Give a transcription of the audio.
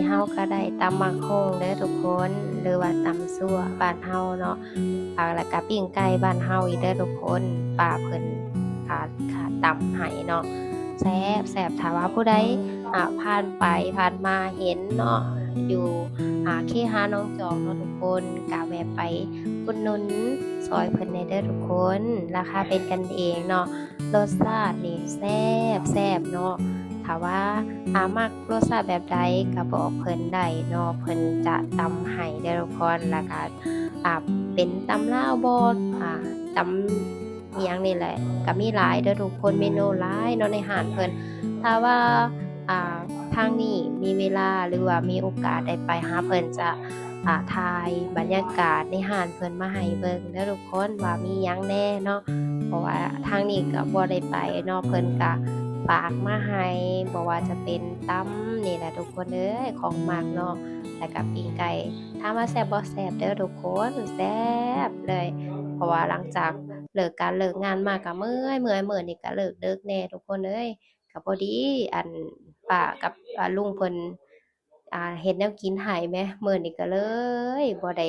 เฮาก็ได้ตำบักหุ่งเด้อทุกคนหรือว่าตำซั่วบ้านเฮาเนาะแล้วก็ปิ้งไก่บ้านเฮาอีกเด้อทุกคนป้าเพิ่นตำให้เนาะแซ่บแซ่บถ้าว่าผู้ใดผ่านไปผ่านมาเห็นเนาะอยู่เคหะหนองจอกเนาะทุกคนก็แวะไปอุดหนุนซอยเพิ่นได้เด้อทุกคนราคาเป็นกันเองเนาะรสชาตินี่แซ่บแซ่บเนาะ ถ้าว่ามักรสชาติแบบใดก็บอกเพิ่นได้เนาะเพิ่นจะตำให้เด้อทุกคนแล้วก็อ่าเป็นตำลาวบ่ตำอิหยังนี่แหละก็มีหลายเด้อทุกคนเมนูหลายเนาะในร้านเพิ่นถ้าว่าอ่าทางนี้มีเวลาหรือว่ามีโอกาสได้ไปหาเพิ่นจะถ่ายบรรยากาศในร้านเพิ่นมาให้เบิ่งเด้อทุกคนว่ามีหยังแหน่เนาะ เพราะว่าทางนี้ก็บ่ได้ไปเนาะเพิ่นก็ฝากมาให้บ่ว่าจะเป็นตำนี่แหละทุกคนเอ้ยของมักเนาะแล้วก็ปิ้งไก่ถามว่าแซ่บบ่แซ่บเด้อทุกคนแซ่บเลยเพราะว่าหลังจากเลิกการเลิกงานมาก็เมื่อยมื้อนี้ก็เลิกดึกแหน่ทุกคนเอ้ยก็พอดีอันป้ากับลุงเพิ่นเฮ็ดแนวกินให้แหมมื้อนี้ก็เลยบ่ได้